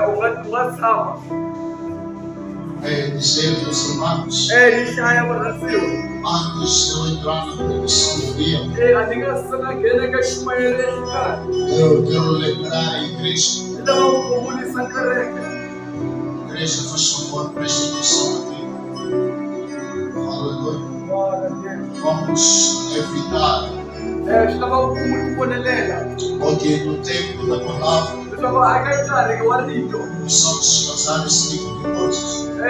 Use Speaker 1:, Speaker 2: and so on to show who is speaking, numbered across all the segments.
Speaker 1: ungatshama
Speaker 2: dizer aos irmãos,
Speaker 1: lishaya varhasiwa
Speaker 2: antes de eu entrar na pregação do dia,
Speaker 1: a ni nga se nga nghena eka ximayelo exikarhi
Speaker 2: eu quero lembrar a igreja.
Speaker 1: ni lava ku khumulisa kereke.
Speaker 2: Igreja, faz favor, preste atenção aqui. Aleluia. Vamos evitar,
Speaker 1: Swi lava ku mi tivonelela
Speaker 2: porque no tempo da palavra,
Speaker 1: leswaku eka nkarhi wa rito
Speaker 2: precisamos causar esse tipo de coisas.
Speaker 1: hi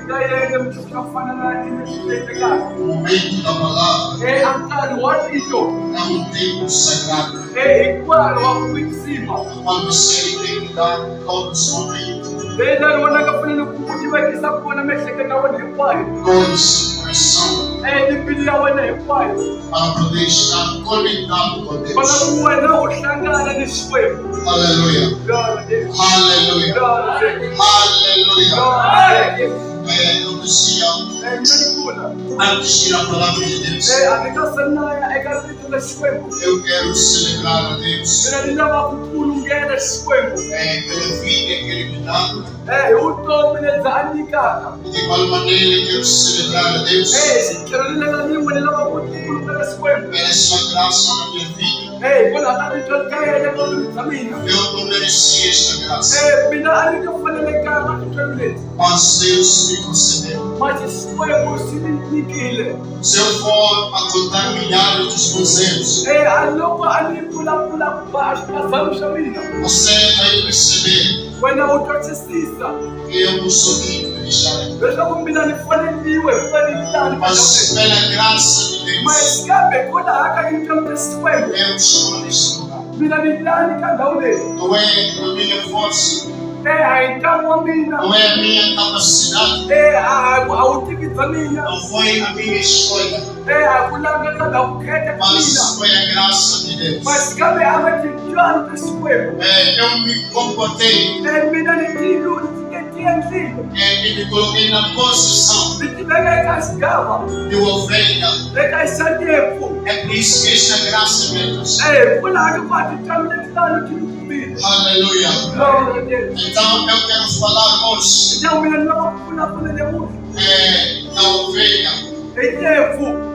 Speaker 1: nga endla minchumu ya ku fana na leswi endlekaka
Speaker 2: O momento da palavra
Speaker 1: a nkarhi wa rito
Speaker 2: é um tempo sagrado,
Speaker 1: hi nkarhi wa ku kwetsima
Speaker 2: quando você tem que dar todo o seu momento,
Speaker 1: leyi lani wena nga fanele ku tivekisa kona miehleketo ya wena hinkwayo
Speaker 2: todo o seu coração,
Speaker 1: ni mbilu ya wena hinkwayo
Speaker 2: para poder estar conectado com
Speaker 1: kona
Speaker 2: Deus.
Speaker 1: ku wena u hlangana ni Xikwembu.
Speaker 2: Aleluia. Aleluia. Aleluia. Eu dizia, antes de ir à palavra de Deus, eu quero celebrar a Deus pela vida que Ele me dá. De igual maneira, eu quero celebrar a Deus pela sua graça na minha vida. Eu não merecia esta graça, mas Deus me concedeu. Se eu for a contar milhares de cruzeiros, você vai perceber que eu não sou digno de estar aqui. Mas pela graça de Deus, eu estou neste lugar. Não é a minha força, não é a minha capacidade, não foi a minha escolha, mas foi a graça de Deus. Eu me comportei e me coloquei na posição de ovelha. É por isso que esta graça me alcançou. Aleluia. Então eu quero falar hoje da ovelha.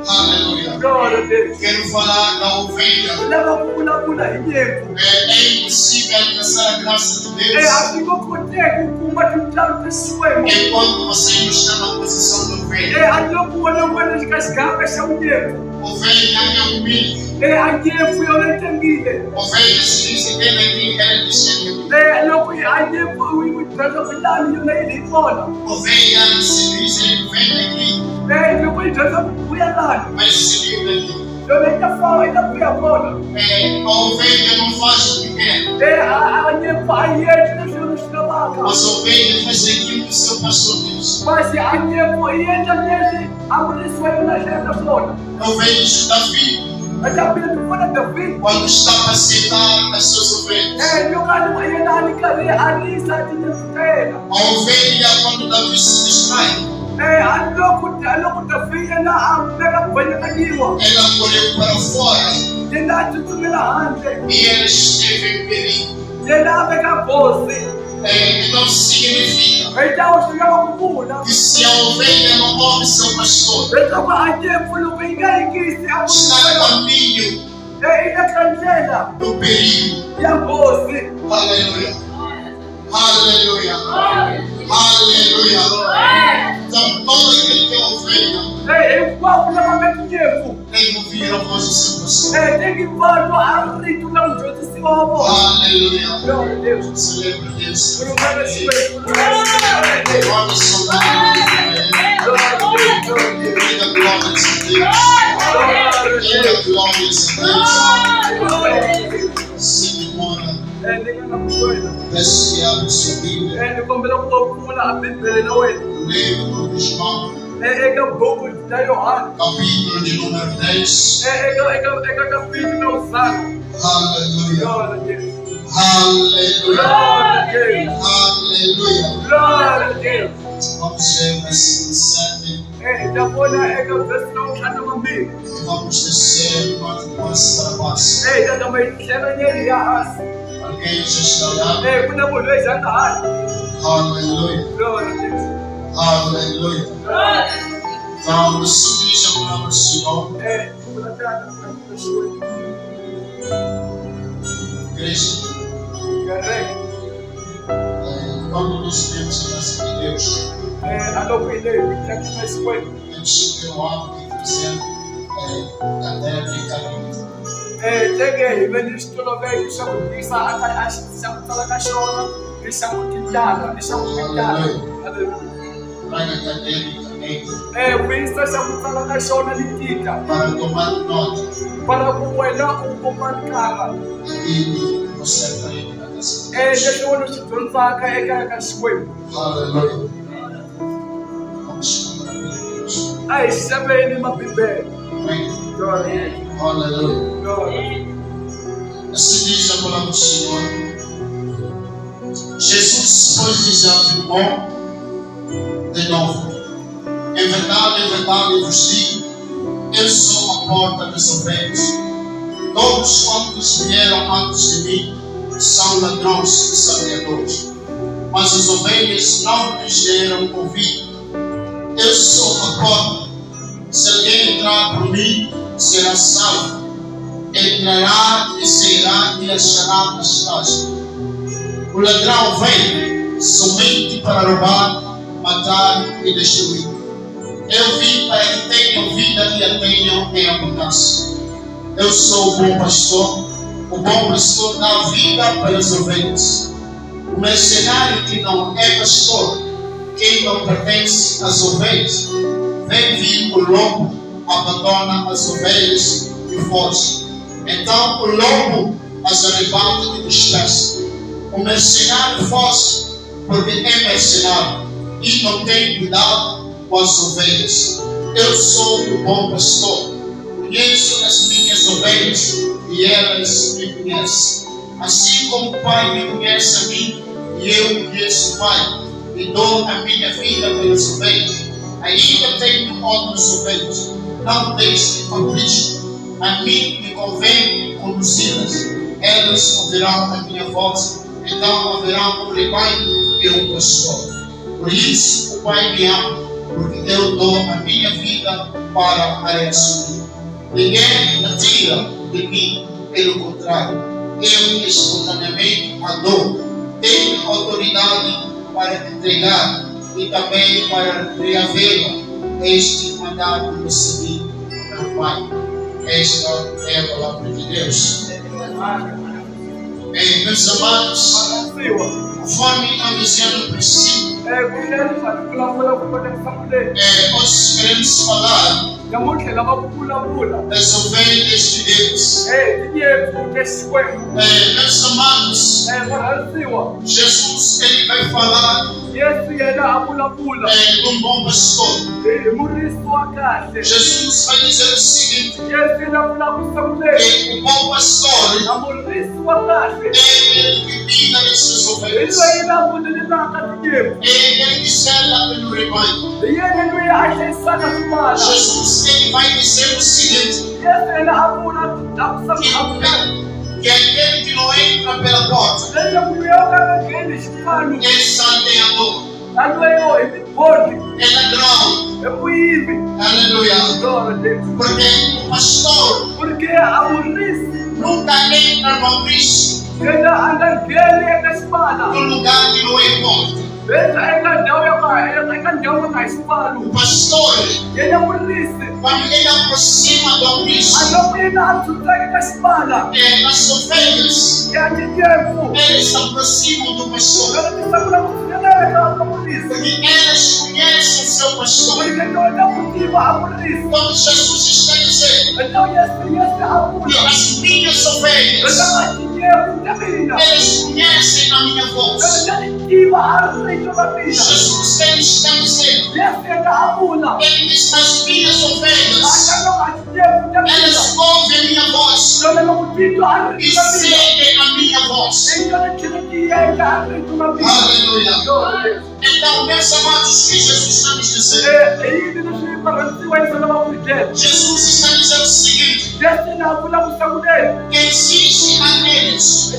Speaker 2: Aleluia. Quero falar da ovelha. É impossível alcançar a graça de Deus enquanto você não está na posição da ovelha. Ovelha é humilde. Ovelha se diz que ela é descendente. Ovelha se diz que vem daqui, mas se liga aqui. A ovelha não faz o que quer. As ovelhas fazem aquilo que o seu pastor diz. Eu vejo Davi quando está a aceitar as suas ovelhas. A ovelha, quando Davi se distrai, ela correu para fora e ela esteve em perigo. Então significa que se a ovelha não ouve seu pastor, está no caminho do perigo. Aleluia. Aleluia. Aleluia. Então todo aquele que é ovelha tem que ouvir a voz do seu pastor. Aleluia. Celebra Deus. Guarda saudade. Diga glórias a Deus. Diga glórias a Deus. Se demora, peço que abra sua Bíblia. Livro de João, capítulo de número 10. Aleluia. Aleluia. Aleluia. Vamos ver o versículo 7. E vamos descer 4 para baixo. Alguém já está lá? Aleluia. Aleluia. Vamos subir a palavra do Senhor. Igreja. Quando nos vemos na graça de Deus, temos que ter o hábito de fazer cadeira de caminho. Traga academicamente para tomar nota daquilo que você aprende na casa de Deus. Aleluia. Vamos falar de Deus. Amém. Aleluia. Assim diz a palavra do Senhor. Jesus, pois, lhes afirmou de novo: em verdade vos digo, eu sou a porta das ovelhas. Todos quantos vieram antes de mim são ladrões e salteadores, mas as ovelhas não lhes deram ouvido. Eu sou a porta. Se alguém entrar por mim, será salvo. Entrará e sairá e achará pastagem. O ladrão vem somente para roubar, matar e destruir. Eu vim para que tenham vida e a tenham em abundância. Eu sou o bom pastor. O bom pastor dá vida para as ovelhas. O mercenário que não é pastor, quem não pertence às ovelhas, vem vir o lobo, abandona as ovelhas e foge. Então o lobo as arrebata e dispersa. O mercenário foge porque é mercenário e não tem cuidado com as ovelhas. Eu sou o bom pastor. Conheço as minhas ovelhas e elas me conhecem. Assim como o Pai me conhece a mim e eu conheço o Pai e dou a minha vida pelas ovelhas. Ainda tenho outras ovelhas. Não deixe ao risco. A mim me convém conduzi-las. Elas ouvirão a minha voz. Então haverá um rebanho e um pastor. Por isso o Pai me ama, porque eu dou a minha vida para a reassumir. Ninguém a tira de mim, pelo contrário, eu espontaneamente a dou. Tenho autoridade para entregar e também para reavê-la. Este mandado recebi do Pai. Esta é a palavra de Deus. Meus amados, conforme eu dizia no princípio, nós queremos falar das ovelhas de Deus. Meus amados, Jesus ele vai falar de um bom pastor. Jesus vai dizer o seguinte: que o bom pastor ele cuida das suas ovelhas. Ele zela pelo rebanho. Jesus ele vai dizer o seguinte: que aquele que não entra pela porta é salteador, é ladrão. Aleluia. Porque o pastor nunca entra no aprisco, no lugar que não é porta. O pastor, quando ele aproxima do aprisco, as ovelhas eles se aproximam do pastor, porque elas conhecem o seu pastor. Então Jesus está dizendo que as minhas ovelhas eles conhecem a minha voz. Jesus ele está dizendo, ele diz: as minhas ovelhas elas ouvem a minha voz e seguem a minha voz. Aleluia. Então, meus amados, que Jesus está nos dizendo Jesus está dizendo o seguinte: existe aqueles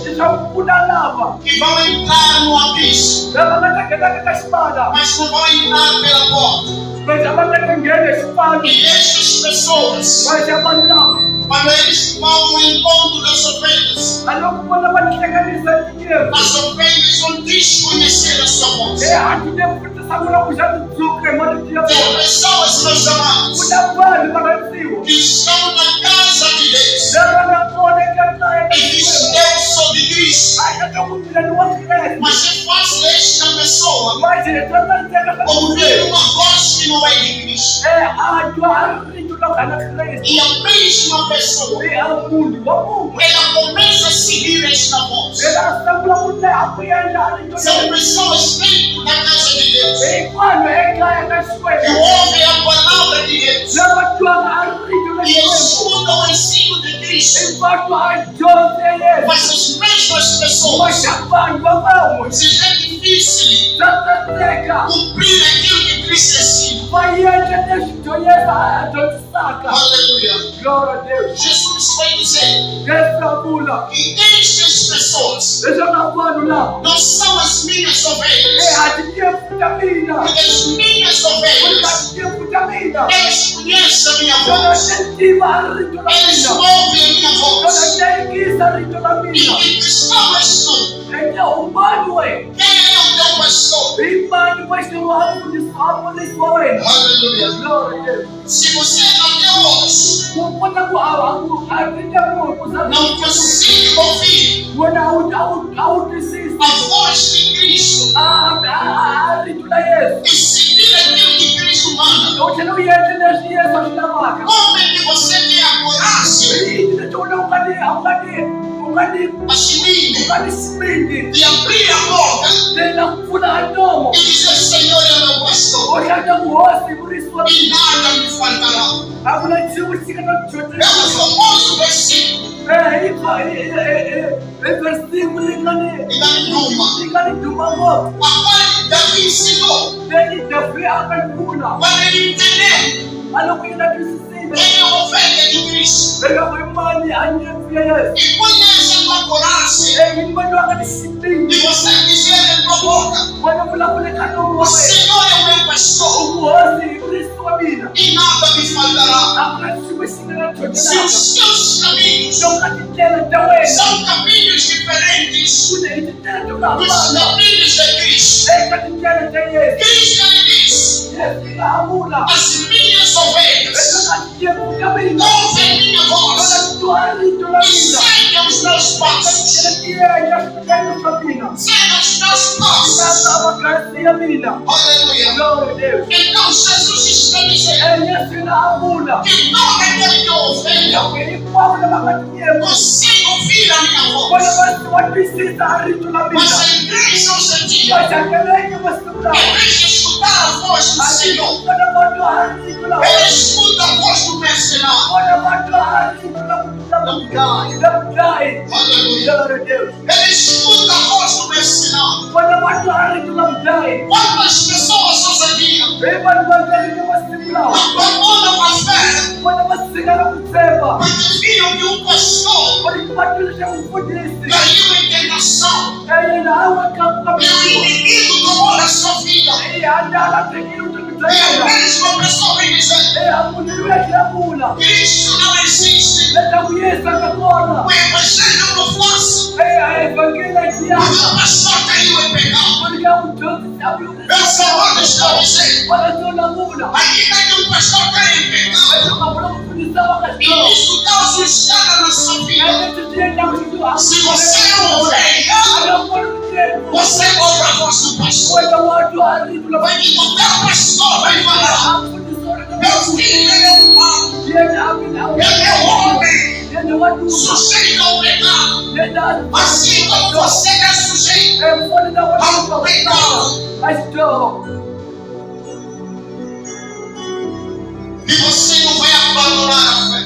Speaker 2: que vão entrar no abismo, mas não vão entrar pela porta. E estas pessoas, quando eles vão ao encontro das ovelhas, as ovelhas vão desconhecer a sua voz. Tem pessoas, meus amados, que estão na casa de Deus e dizem: eu sou de Cristo. Mas é fácil esta pessoa ouvir uma voz que não é de Cristo. E a mesma pessoa, ela começa a seguir esta voz. São pessoas dentro da casa de Deus que ouvem a palavra de Deus e escutam o ensino de Cristo. Mas as mesmas pessoas, se é difícil cumprir aquilo que Cristo ensina. Aleluia.
Speaker 3: Glória a Deus.
Speaker 2: Jesus vai dizer que estas pessoas não são as minhas ovelhas. Porque as minhas ovelhas, eles conhecem a minha voz. Eles ouvem a minha voz. E quem cristão és tu? Quem é o teu pastor? Aleluia. Se você até hoje não consegue ouvir a voz de Cristo e seguir aquilo que Cristo manda, como é que você tem a coragem de abrir a boca e dizer: Senhor é meu pastor e nada me faltará? É o famoso versículo agora Davi ensinou para ele entender quem é a ovelha de Cristo. E conhece a tua coragem de você dizer em tua boca: o Senhor é o meu pastor e nada me faltará. Se os teus caminhos são caminhos diferentes dos caminhos de Cristo, Cristo lhe diz: as minhas ovelhas ouvem minha voz e seguem os meus passos. Seguem os meus passos. Aleluia. Então Jesus está dizendo que todo aquele que ovelha consegue ouvir a minha voz. Mas a igreja hoje em dia, em vez de escutar a voz do Senhor, ele escuta a voz do mercenário. Aleluia. Ele escuta a voz do mercenário. Quantas pessoas hoje em dia abandonam a fé porque viram que um pastor caiu em tentação e o inimigo tomou na sua vida. E a mesma pessoa vem dizer: Cristo não existe, o evangelho não faço, o meu pastor caiu em pecado. Meu Senhor está dizendo: ainda que o pastor caia em pecado, e isso causa um escândalo na sua vida, se você é ovelha, você ouve a voz do pastor. O teu pastor vai falar: meu filho, ele é humano, ele é homem, sujeito ao pecado, assim como você é sujeito ao pecado. E você não vai abandonar a fé.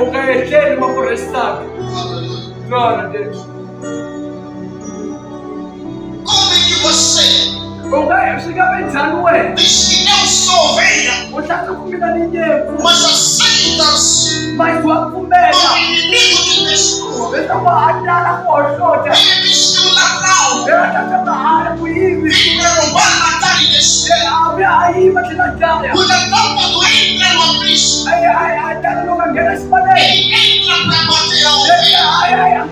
Speaker 3: O gaetelho uma forestado. Glória a Deus.
Speaker 2: Diz que eu sou ovelha, mas aceitas o inimigo te destrua. Ele diz que o ladrão vem para roubar, matar e destruir. O ladrão, quando entra no aprisco, ele entra para bater a ovelha,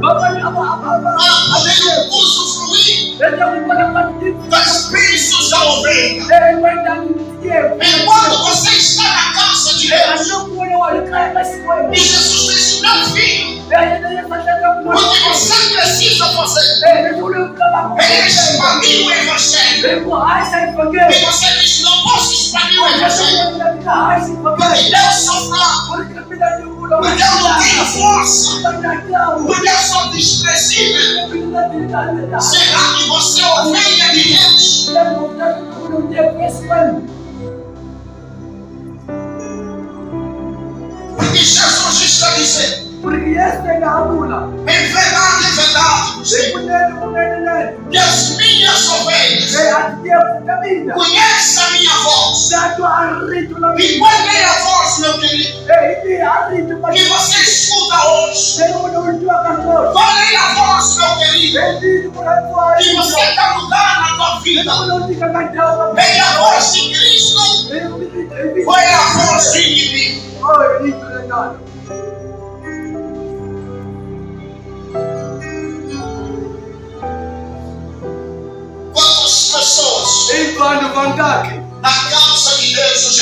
Speaker 2: para poder usufruir das bênçãos da ovelha. Enquanto você está na casa de Deus, e Jesus disse: meu filho, o que você precisa fazer é expandir o Evangelho. E você diz: não posso expandir o Evangelho porque eu sou fraco, porque eu não tenho força, porque eu sou desprezível. Será que você é ovelha de Deus? Porque Jesus está dizendo: em verdade, que as minhas ovelhas conhecem a minha voz. E qual é a voz, meu querido, que você escuta hoje? Qual é a voz, meu querido, que você quer mudar na tua vida? É a voz de Cristo ou é a voz do inimigo? Quantas pessoas na casa de Deus hoje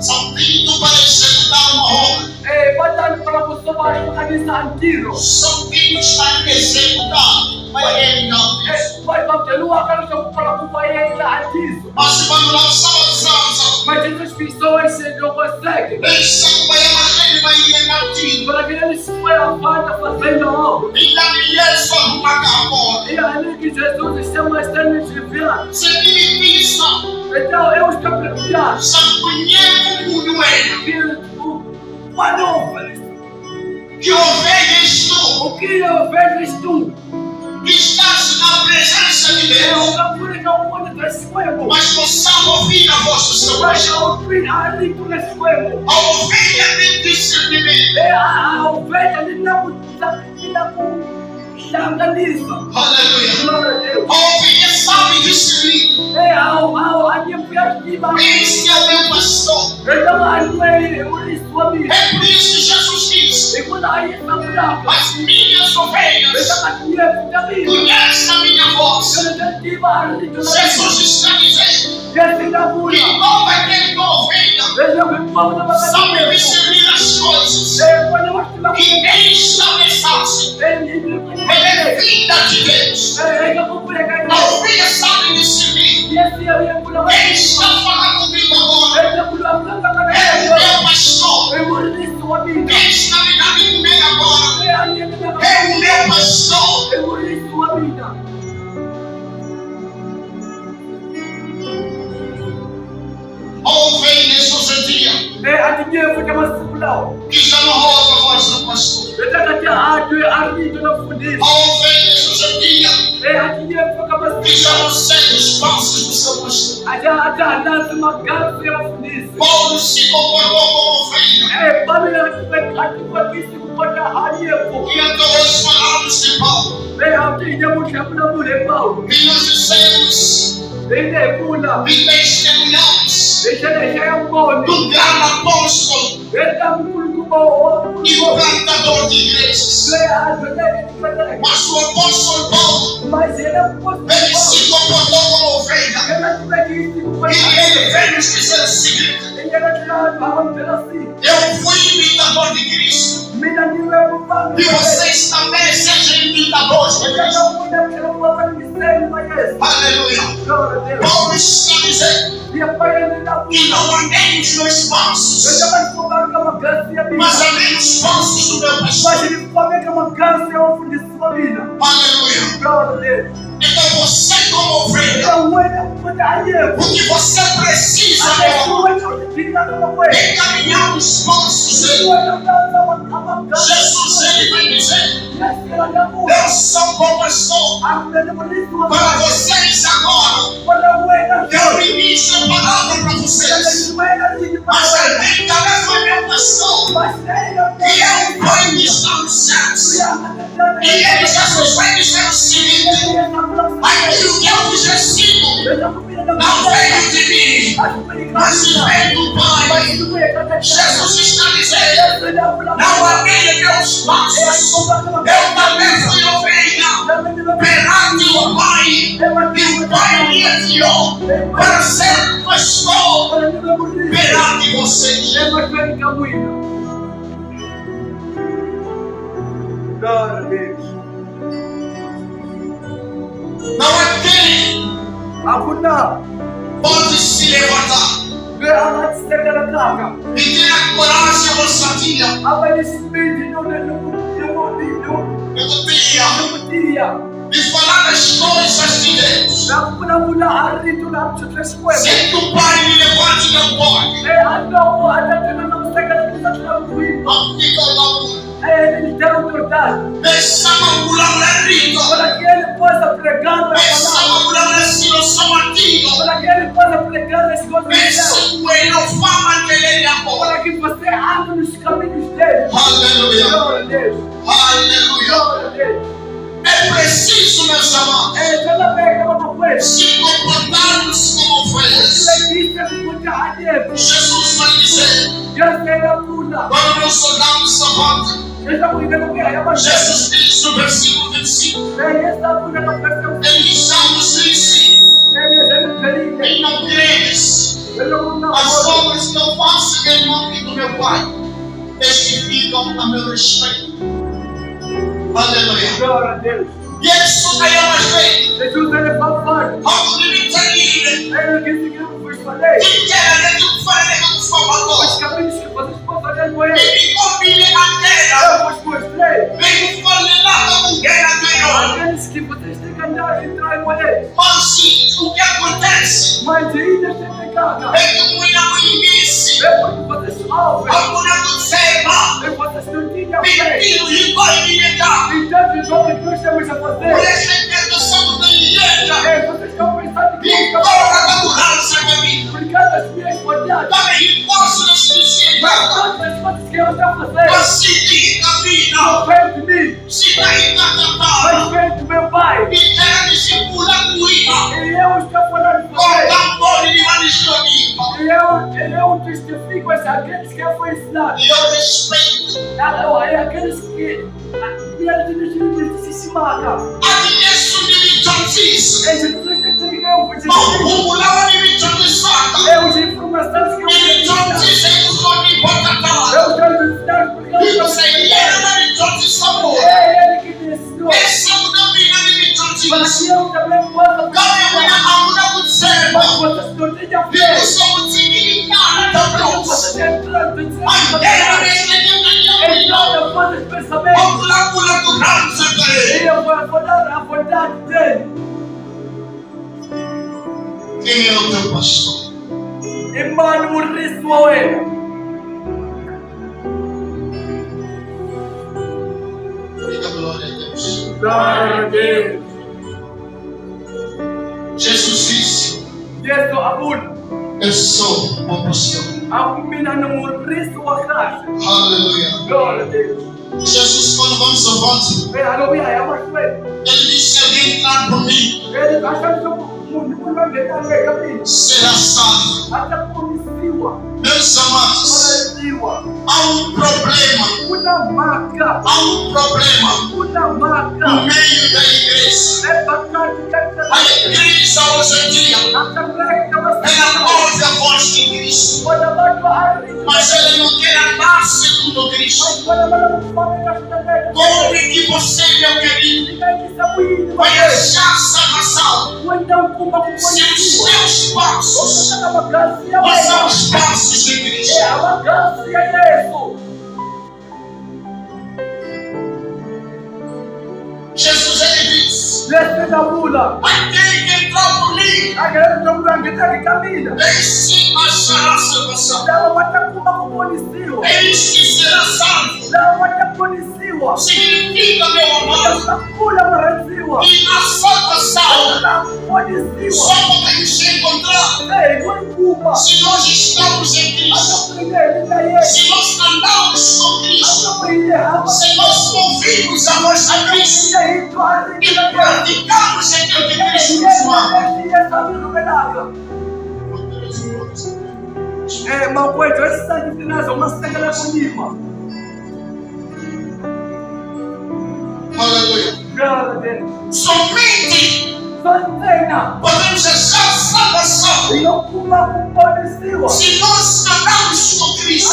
Speaker 2: são vindo para executar uma obra, são vindos para executar, mas ele não diz. Mas se quando nós estamos
Speaker 1: Mas essas pessoas não conseguem.
Speaker 2: eles são para ele vai ir garantido.
Speaker 1: Para que eles foram fazendo a obra.
Speaker 2: E da mulher só uma agora.
Speaker 1: E ali que Jesus está mostrando de vida.
Speaker 2: Se ele me pisa,
Speaker 1: Então eu estou preparado.
Speaker 2: só conheço o mundo que ovelhas tu,
Speaker 1: O que eu vejo tu?
Speaker 2: que estás na presença de
Speaker 1: É
Speaker 2: Deus,
Speaker 1: uma cura que eu pude transformar.
Speaker 2: mas não sabe ouvir a voz do seu
Speaker 1: Mas
Speaker 2: pastor.
Speaker 1: eu fui ali por transformar.
Speaker 2: A ovelha tem discernimento.
Speaker 1: É a ovelha ali na nisso.
Speaker 2: Aleluia.
Speaker 1: Glória a Deus.
Speaker 2: A ovelha sabe discernir.
Speaker 1: É a minha criativa.
Speaker 2: Esse é o meu pastor.
Speaker 1: Então aí eu disse a mim.
Speaker 2: É por isso que Jesus disse:
Speaker 1: E quando aí está mudando.
Speaker 2: as minhas ovelhas conhecem a minha voz. Jesus está dizendo que todo aquele da ovelha sabe discernir as coisas que nem estão nessa. Ele é vida de Deus. A ovelha sabe discernir. Quem está falando comigo agora é o meu pastor. Quem está me dando de comer agora é o meu pastor. A ovelha sucedia que já não ouve a voz do pastor. A ovelha sucedia que já não segue os passos do seu pastor. Paulo se comportou como ovelha. E então nós falamos de Paulo. E nós dissemos e testemunhamos do grande apóstolo e o cantador de igrejas. Mas o apóstolo Paulo, ele se comportou como ovelha. E ele veio nos dizer o seguinte: eu fui imitador de Cristo. E vocês também sejam imitadores de Cristo. Aleluia. Paulo está dizendo que não andemos nos passos, mas andemos nos passos do meu pastor. Aleluia. Então você como ovelha, o que você precisa é caminhar nos passos dele. Jesus, ele vai dizer: eu sou bom pastor. Para vocês agora, eu ministro a palavra para vocês. Mas alguém também foi meu pastor. E é o Pai que está nos céus. E ele, Jesus, vai dizer o seguinte: aquilo que eu vos ensino não veio de mim, mas veio do Pai. Jesus está dizendo: não admire meus passos. Eu também fui ovelha perante o Pai. E o Pai me enviou para ser um pastor perante vocês. Não é quem pode se levantar e ter a coragem ousadia de falar as coisas de Deus sem que o Pai me levante da porta. Não fica lá. Pensava mulher rica.
Speaker 1: Para que ele possa pregar na
Speaker 2: Pensava
Speaker 1: palavra.
Speaker 2: mulher silo antigo.
Speaker 1: Para que ele possa pregar as coisas de Deus.
Speaker 2: Pensou não fama que ele amor.
Speaker 1: Para que você ande nos caminhos dele.
Speaker 2: Aleluia.
Speaker 1: Glória a Deus.
Speaker 2: Aleluia.
Speaker 1: Glória a Deus.
Speaker 2: É preciso, meus amados, se comportarmos como ovelhas. Jesus vai dizer, quando nós olhamos a volta, Jesus diz no versículo 25, ele já nos ensina, e não credes, as obras que eu faço em nome do meu Pai testificam a meu respeito. Aleluia.
Speaker 1: Glória a Deus.
Speaker 2: Yesu ayamashwe.
Speaker 1: Jesus ele falou.
Speaker 2: Hakulimitaniye.
Speaker 1: Ele disse que eu vos falei.
Speaker 2: Kikera nekufanya nekufamato.
Speaker 1: Os caminhos que vocês vão fazer com ele.
Speaker 2: Ibikombile angela.
Speaker 1: Eu vos mostrei.
Speaker 2: Bekufalela kamungena kayo.
Speaker 1: Aqueles que vocês têm que andar e entrar com ele.
Speaker 2: Mas o que acontece?
Speaker 1: Mas ainda tem pecado.
Speaker 2: É que muita mulher
Speaker 1: É porque vocês ouvem.
Speaker 2: hakuna kusema.
Speaker 1: É vocês não tinham fé.
Speaker 2: Bibilu ikoilineka.
Speaker 1: Então, os homens que nós temos a fazer.
Speaker 2: Ulesekendo samutaniyeka.
Speaker 1: É, vocês estão pensando que
Speaker 2: Ikora kamuransa kami.
Speaker 1: por causa das minhas vontades.
Speaker 2: Kami ikosu na
Speaker 1: Mas
Speaker 2: sinisieka.
Speaker 1: todas as coisas que eu estou a fazer.
Speaker 2: Masiti kamina.
Speaker 1: Não vem de mim.
Speaker 2: Sita ikatata.
Speaker 1: Mas vem do meu pai.
Speaker 2: Ikera disipula kuima.
Speaker 1: E eu estou falando com vocês.
Speaker 2: Kongamboli ni manishoni.
Speaker 1: E eu testifico a aqueles que eu fui ensinado.
Speaker 2: E eu respeito.
Speaker 1: É aqueles que se esmaga.
Speaker 2: Ati Yesu nilichonzisa.
Speaker 1: É Jesus que tem que eu vou dizer.
Speaker 2: Mahumulawa nilichonzisaka.
Speaker 1: É as informações que eu vou
Speaker 2: Nilichonzisa ikusoni potatala.
Speaker 1: Eu quero ensinar porque eu
Speaker 2: Ikusaidiana nilichonzisa mo.
Speaker 1: É ele que me ensinou.
Speaker 2: Essa mudamina
Speaker 1: Mas
Speaker 2: nilichonzisa.
Speaker 1: eu também posso
Speaker 2: Kame muna hamuna
Speaker 1: Mas
Speaker 2: kusema.
Speaker 1: vocês não têm a fé.
Speaker 2: Nikusomutikilingana tablos.
Speaker 1: Vocês entrando em
Speaker 2: Angela neslenyanganyamino.
Speaker 1: então vocês pensamentos.
Speaker 2: Okulakula kuranza kare.
Speaker 1: E eu vou dar a vontade dele.
Speaker 2: Quem é o teu pastor?
Speaker 1: Emmanuel Rismoe.
Speaker 2: Diga glória a Deus.
Speaker 1: Glória a Deus.
Speaker 2: Jesus disse,
Speaker 1: Yesu abuna.
Speaker 2: eu sou o pastor.
Speaker 1: Amina no muriso wa kazi.
Speaker 2: Aleluia.
Speaker 1: Glória a Deus.
Speaker 2: Jesus, quando vamos ao voto,
Speaker 1: Aleluia, é uma fé.
Speaker 2: ele disse, se alguém entrar por mim,
Speaker 1: Ele acha que o mundo vai ganhar o caminho.
Speaker 2: será salvo.
Speaker 1: Até por Siwa.
Speaker 2: Meus amados,
Speaker 1: Siwa.
Speaker 2: há um problema.
Speaker 1: Una marca.
Speaker 2: Há um problema
Speaker 1: Una
Speaker 2: no
Speaker 1: marca.
Speaker 2: meio da igreja.
Speaker 1: É bacana que
Speaker 2: A igreja hoje em dia, ela ouve a voz de Cristo, mas ela não quer andar segundo Cristo. Como que você, meu querido, vai achar salvação se os teus passos não são os passos de Cristo? Jesus, ele disse, aquele que entrar por mim, esse achará salvação. Esse será salvo. Significa E na salvação, só podemos se encontrar se nós estamos em Cristo. Se nós andamos com Cristo. Se nós ouvimos a voz de Cristo. E praticamos aquilo que Cristo nos manda.
Speaker 1: Maukwethu esisandisi nazo masisekela kunyima.
Speaker 2: Aleluia. Somente podemos achar salvação se nós andamos com Cristo.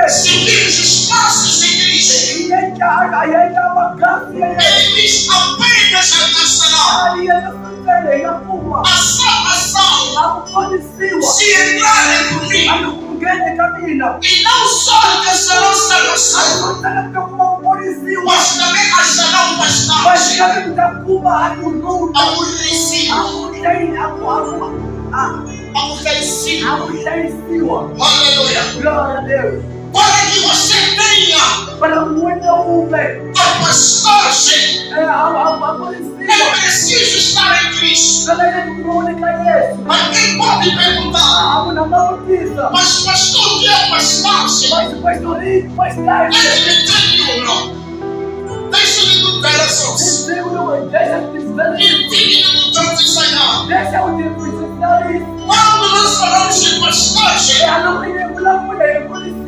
Speaker 2: Seguimos os passos de Cristo. Ele diz apenas alcançará a salvação se entrarem comigo. E não só alcançarão salvação, mas também acharão bastante. Aborrecido. Aleluia.
Speaker 1: Glória a Deus.
Speaker 2: Para que você tenha a pastagem, é preciso estar em Cristo. Alguém pode perguntar, mas pastor, o que é pastagem? Ele me entende ou não? Deixa-me lutar as outras. Entende-me lutar de ensinar. Quando nós falamos de pastagem,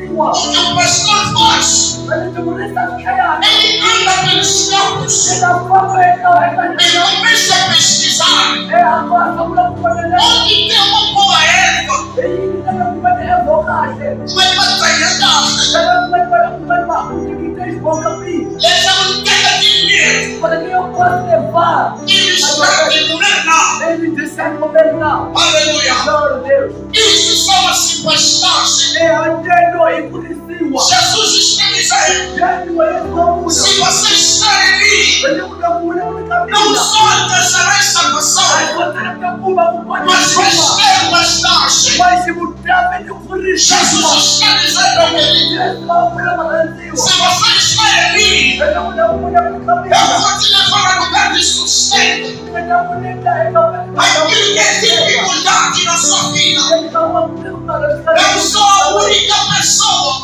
Speaker 2: o que o pastor faz? Ele anda pelos campos. Ele começa a pesquisar. Onde tem uma boa erva, uma batalhada, essa manteiga de medo, ele está de governar. Aleluia. Isso chama-se pastagem. Jesus está dizendo: se você está em mim, não só alcançará salvação, mas vai ter pastagem. Jesus está dizendo ao querido: se você está em mim, eu vou te levar a lugar de sustento. Aquilo que é dificuldade na sua vida, eu sou a única pessoa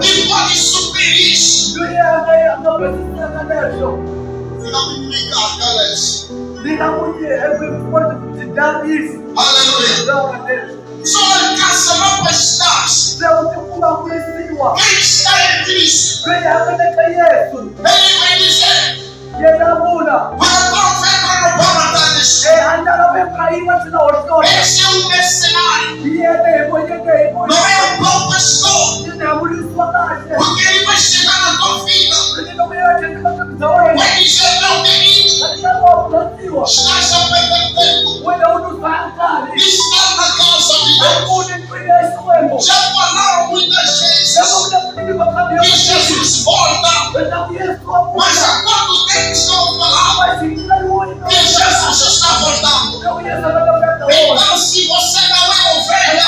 Speaker 2: que pode suprir isso. Aleluia. Só alcançará pastagem quem está em Cristo. Ele vai dizer: para profeta não pode matar isso. Esse é um mercenário. Não é um bom pastor. Porque ele vai chegar na tua vida. Vai dizer: meu querido, estás a perder tempo. Está na casa de Deus. Já falaram muitas vezes que Jesus volta. Mas há quanto tempo estão falando que Jesus está voltando? Então, se você não é ovelha,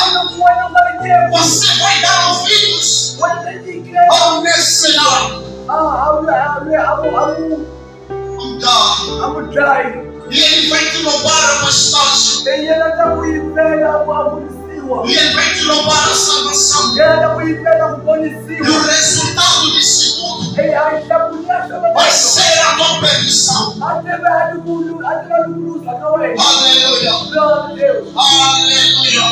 Speaker 2: você vai dar ouvidos ao mercenário. E ele vai te roubar a pastagem. E ele vai te roubar a salvação. E o resultado disso tudo vai ser a tua perdição. Aleluia. Aleluia.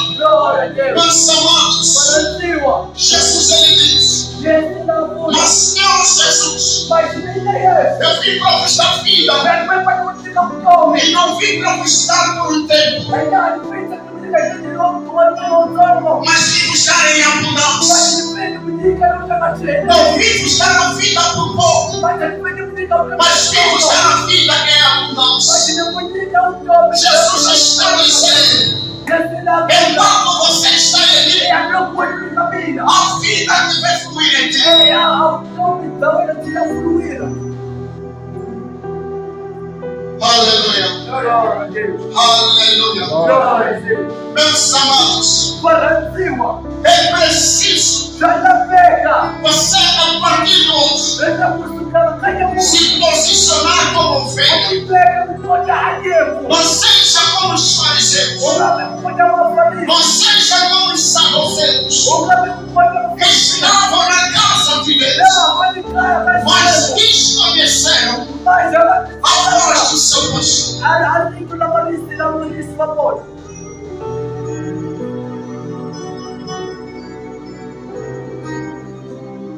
Speaker 2: Meus amados, Jesus ele diz: mas não, Jesus, eu vim para vos dar vida e não vim para vos dar por um tempo, mas vim vos dar em abundância. Não vim vos dar a vida por pouco, mas vim vos dar a vida em abundância. Jesus está dizendo: enquanto você está em mim, a vida que vai fluir em ti. Aleluia. Aleluia. Meus amados, é preciso você, a partir de hoje, se posicionar ovelha. Não seja como os fariseus. Não seja como os saduceus. Que estavam na casa de Deus, mas desconheceram a voz do seu pastor.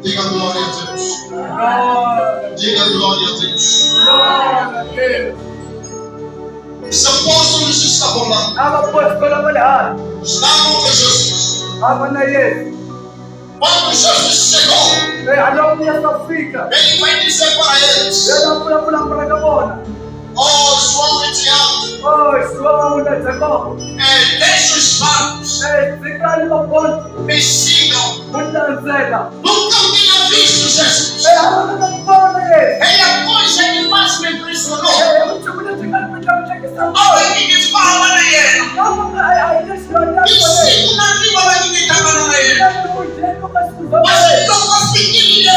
Speaker 2: Diga glória a Deus. Diga glória a Deus. Os apóstolos estavam lá. Estavam com Jesus. Quando Jesus chegou, ele vai dizer para eles: oh, João e Tiago, deixe os barcos, me sigam. Nunca tinha visto Jesus. É a coisa que mais me impressionou. Olha que me fala na ele. E sigo na língua da que estava na ele. Mas ele não conseguia.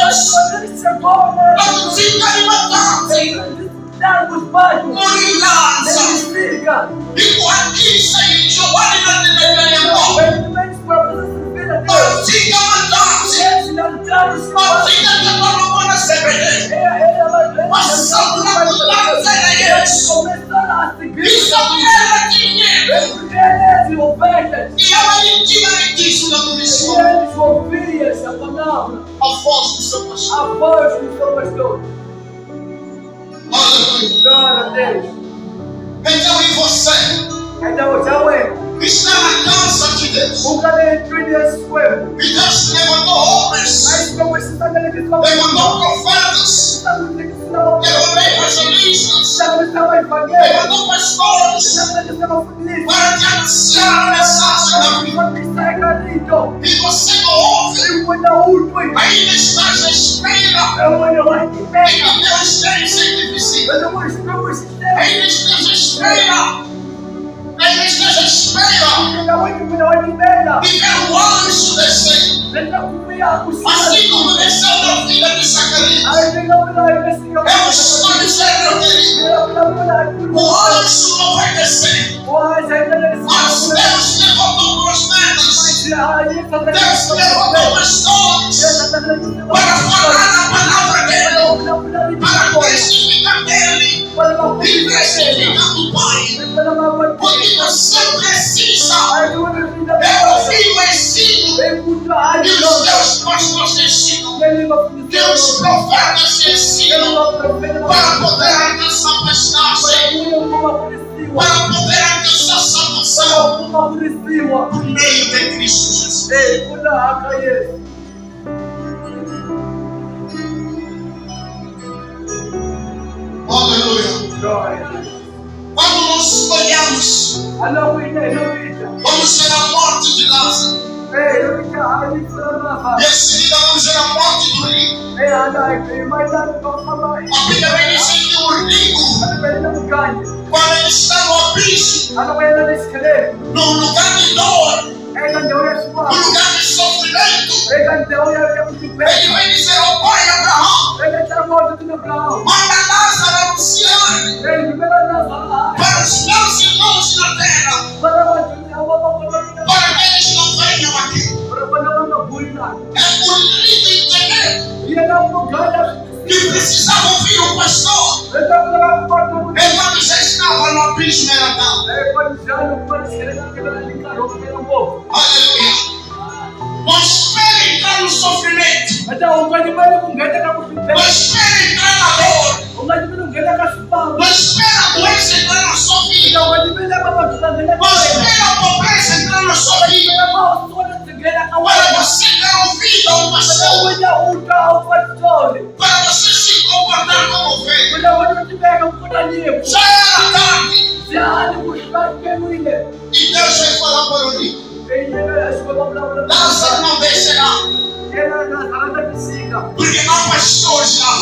Speaker 2: Não fica alimentado. Morilança. E guardiça e Giovanni na minha mão. Não fica alimentado. Não fica tomando na CBD. Passando na mudança de Deus. Isso era dinheiro. E ela lhe tira disso na comissão. A voz do seu pastor. Aleluia. Então e você? Está na casa de Deus. E Deus levantou homens. Levantou profetas. Levantou evangelistas. Levantou pastores. Para te anunciar a mensagem da vida. E você não ouve. Ainda estás à espera. E que Deus tem sacrifício. Ainda estás à espera. Ainda estás à espera de ver o anjo descer. Assim como desceu na vida de Zacarias. Eu estou dizendo, meu querido, o anjo não vai descer. Mas Deus levantou profetas. Deus levantou pastores para falar a palavra dele, para testificar dele e testificar do Pai. Porque você precisa ouvir o ensino que os teus pastores ensinam, que os profetas ensinam, para poder alcançar a pastagem, para poder alcançar a salvação por meio de Cristo Jesus. Aleluia. Quando nós olhamos, vamos ver a morte de Lázaro. E em seguida vamos ver a morte do rico. A Bíblia vai dizer que o rico, quando ele está no abismo, no lugar de dor, no lugar de sofrimento, ele vai dizer ao pai Abraão: manda Lázaro anunciar para os meus irmãos na terra, para que eles não venham aqui. É por livre entender que precisava ouvir o pastor. Enquanto já estava no abismo, era tal. Aleluia. Não espere entrar no sofrimento. Não espere entrar na dor. Não espera a doença entrar na sua vida. Não espera a pobreza entrar na sua vida. Para você dar ouvido ao pastor. Para você se comportar como ovelha. Já era tarde. E Deus vai falar para o rico: Lázaro não descerá. Porque há pastores lá.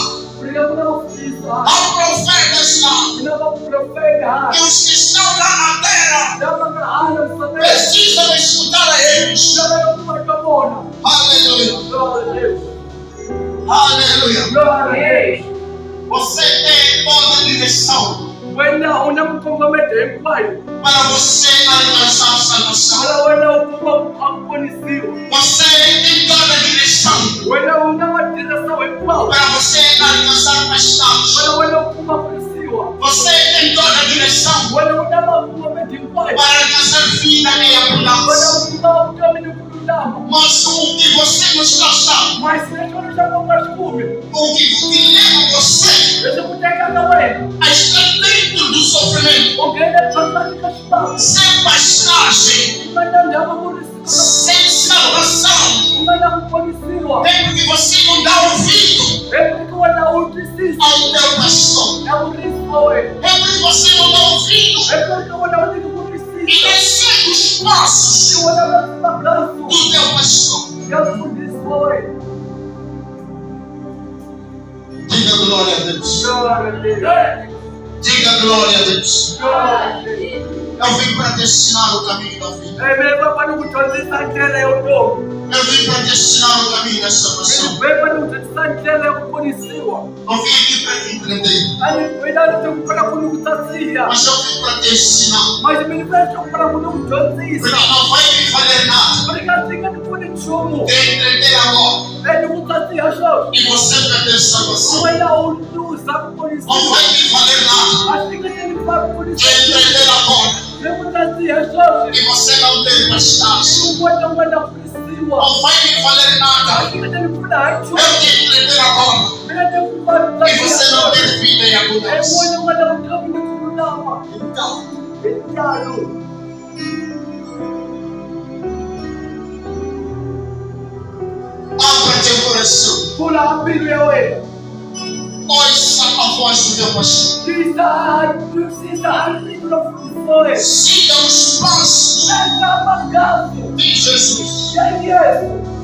Speaker 2: Há profetas lá. E os que estão lá na terra precisam escutar a eles. Aleluia. Aleluia. Você tem toda a direção
Speaker 1: wena unamkomamete hinkwayo
Speaker 2: para você alcançar a salvação.
Speaker 1: wala wena ukuma akuponisiwa
Speaker 2: Você tem toda a direção
Speaker 1: wena unamadirasa hinkwawo
Speaker 2: para você alcançar mais status.
Speaker 1: wala wena ukuma ponisiwa
Speaker 2: Você tem toda a direção
Speaker 1: wena unamakomamete hinkwayo
Speaker 2: para alcançar vida em
Speaker 1: wena
Speaker 2: abundância.
Speaker 1: ukuma ukamini kululama
Speaker 2: Mas o que você não está sabendo,
Speaker 1: mas nechona chakomashikumi
Speaker 2: o que leva você
Speaker 1: ese kutekana wena
Speaker 2: a estar dentro do sofrimento,
Speaker 1: ungene phakathi kashibabu
Speaker 2: sem pastagem,
Speaker 1: imanandaba ponisiwa
Speaker 2: sem salvação,
Speaker 1: imanakuponisiwa
Speaker 2: é porque você não dá ouvido
Speaker 1: ekuti wena utisisa
Speaker 2: ao teu pastor.
Speaker 1: nakurisiwa wena
Speaker 2: É porque você não dá ouvido
Speaker 1: ekuti wena
Speaker 2: e
Speaker 1: utikupunisisa
Speaker 2: nem segue os passos
Speaker 1: wena unasimabraso
Speaker 2: do teu pastor.
Speaker 1: yakufundiswa wena
Speaker 2: Diga glória a Deus.
Speaker 1: Glória
Speaker 2: Diga glória a Deus.
Speaker 1: a Deus.
Speaker 2: Eu vim para destinar o caminho da vida.
Speaker 1: Emeva para kutonzisa ndlela yotomo
Speaker 2: Eu vim para destinar o caminho da salvação.
Speaker 1: emeva kutonzisa ndlela yokuponisiwa
Speaker 2: Não vim aqui para te empreender,
Speaker 1: alikwidali tekupela kuno kutsasiya
Speaker 2: mas eu vim para destinar.
Speaker 1: mas minipesha kupela kuno
Speaker 2: Porque
Speaker 1: kutonzisa
Speaker 2: não vai me valer nada
Speaker 1: kulikasinga ndifuni nchumu
Speaker 2: de empreender agora
Speaker 1: endikutsasiya shosho
Speaker 2: e você perder salvação.
Speaker 1: wena uluza
Speaker 2: Não
Speaker 1: kuponisiwa
Speaker 2: vai me valer nada
Speaker 1: asinga ndinifa
Speaker 2: de
Speaker 1: kuponisiwa
Speaker 2: empreender agora
Speaker 1: ndikutsasiya shosho
Speaker 2: e você não ter pastagem.
Speaker 1: wena kuponisiwa
Speaker 2: Não vai me valer nada
Speaker 1: asinga ndinifuna nchumu
Speaker 2: eu te empreender agora
Speaker 1: mina ndikufa
Speaker 2: e você não ter vida em abundância.
Speaker 1: wena ukamini kululama
Speaker 2: Então,
Speaker 1: Entalo.
Speaker 2: abra teu coração.
Speaker 1: Pula a Bíblia, ué.
Speaker 2: Ouça a voz do teu pastor.
Speaker 1: Precisa arriba no foi.
Speaker 2: Siga os passos
Speaker 1: Essa bagaço.
Speaker 2: de Jesus.
Speaker 1: Quem é?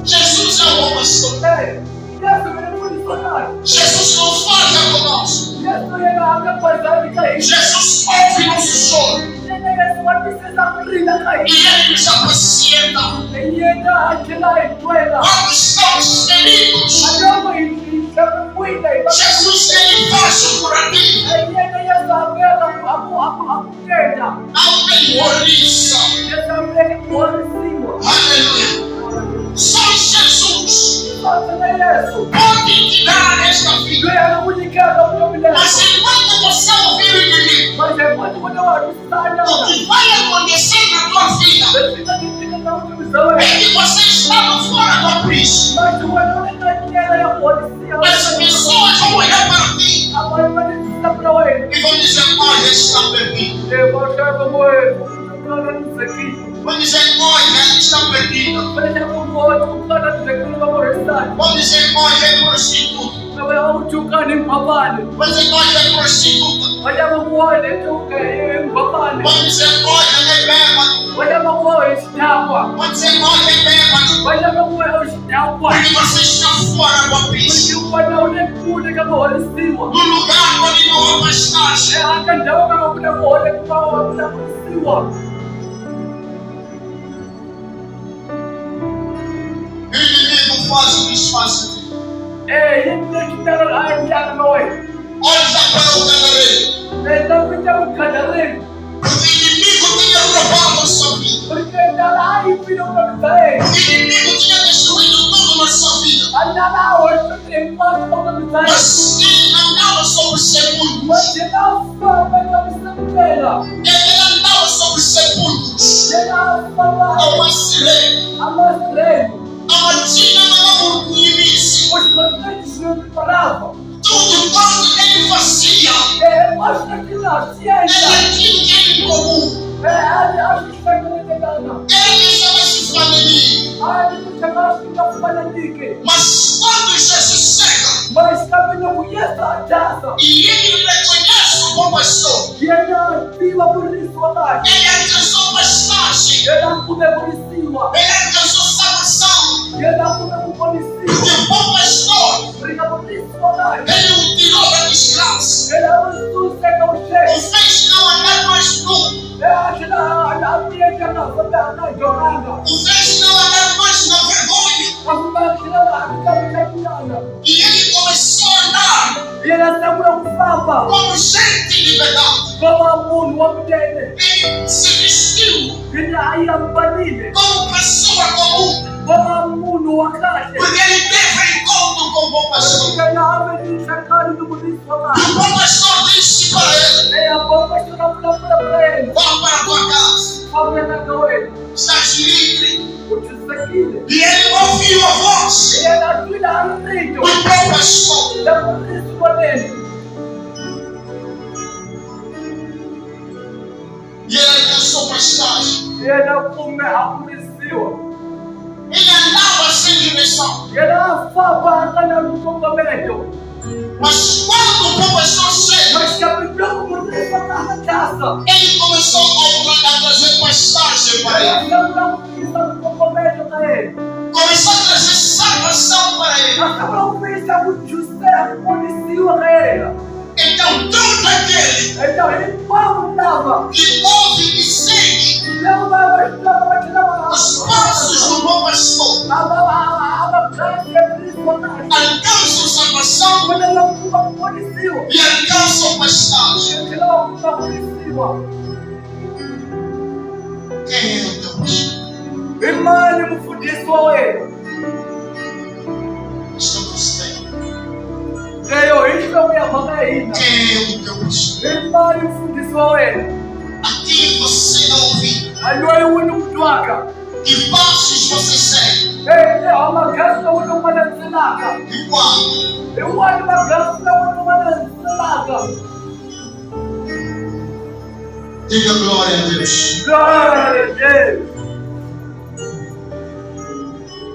Speaker 2: Jesus é o bom pastor.
Speaker 1: Ei, isso me revolucionário.
Speaker 2: Jesus não falha conosco.
Speaker 1: Isso é a água passada de cair.
Speaker 2: Jesus ouve nosso choro
Speaker 1: Quem é sua precisa abrir a cair.
Speaker 2: e Ele nos apacienta.
Speaker 1: E ainda aquela é tuela.
Speaker 2: Quando estamos feridos,
Speaker 1: A grama e já me cuida.
Speaker 2: Jesus Ele faz o curativo.
Speaker 1: E ainda essa vela, a puteira.
Speaker 2: Não tem roliça.
Speaker 1: Essa vela por cima.
Speaker 2: Aleluia. Só Jesus
Speaker 1: Só tem isso.
Speaker 2: pode te dar esta vida.
Speaker 1: Ganha a única da minha mulher.
Speaker 2: Mas enquanto você ouvir o inimigo,
Speaker 1: Mas é quando eu
Speaker 2: o que vai acontecer na tua vida é que você estava fora do apriso. As pessoas vão olhar para ti e vão dizer: olha, está perdido. Vão dizer: olha, está perdido. Vão dizer: olha, é prostituta. Vão dizer: olha, é prostituta. Vão dizer: olha, é bêbado. Vão dizer: olha, é bêbado. Porque você está fora do apriso. No lugar onde não há pastagem. O inimigo faz o desfaz de ti. Olha para o galereiro. O inimigo tinha roubado a sua vida. O inimigo tinha destruído tudo na sua vida. Mas ele andava sobre os sepulcros. Ele andava sobre os sepulcros. Ao vacileiro. A matina não é inimigo. Tudo quanto ele fazia era aquilo que era incomum. Ele estava se fazendo. Mas quando Jesus chega e ele reconhece o bom pastor, ele alcançou pastagem, ele alcançou salvação. Porque o bom pastor, ele o tirou da desgraça, o fez não andar mais nu, o fez não andar mais na vergonha. E ele começou a andar
Speaker 1: E ele assegura kufamba.
Speaker 2: como gente de verdade.
Speaker 1: Kama munhu wa mudende.
Speaker 2: Ele se vestiu
Speaker 1: Ele ayambanile.
Speaker 2: como pessoa comum,
Speaker 1: Kama munhu wa kahle.
Speaker 2: porque ele teve encontro com o bom pastor.
Speaker 1: Yena ave shakari do murithi wa
Speaker 2: E
Speaker 1: kahle.
Speaker 2: o bom pastor disse para ele:
Speaker 1: E abomba tunapulapula pra ele.
Speaker 2: vá para a tua casa,
Speaker 1: Fala na kawela.
Speaker 2: estás livre.
Speaker 1: Uchisekile.
Speaker 2: E ele ouviu a voz
Speaker 1: E ela tuila arito.
Speaker 2: do bom pastor.
Speaker 1: Da murithi wa dele.
Speaker 2: E ele alcançou pastagem.
Speaker 1: E ela kume akulisiwa.
Speaker 2: Ele andava sem direção.
Speaker 1: E ela afaba akana lukomamento.
Speaker 2: Mas quando o bom pastor chega,
Speaker 1: Mas capitão murithi wa kahle casa.
Speaker 2: ele começou a trazer pastagem para ele. Começou a trazer salvação para ele. Então todo aquele que ouve e segue os passos do bom pastor alcançam salvação e alcançam pastagem. Quem é o teu pastor?
Speaker 1: Imani mfundisi wa wewe.
Speaker 2: Estamos bem.
Speaker 1: Leo hizo ya magaina.
Speaker 2: Quem é o teu pastor?
Speaker 1: Imani mfundisi wa wewe.
Speaker 2: Aqui você ouve.
Speaker 1: Aloi wenu mtwaka.
Speaker 2: Que passos você segue?
Speaker 1: Ele amagasa wenu mananzilaka.
Speaker 2: E quando?
Speaker 1: Ewani magasa wenu mananzilaka.
Speaker 2: Diga glória a Deus.
Speaker 1: Glória a Deus.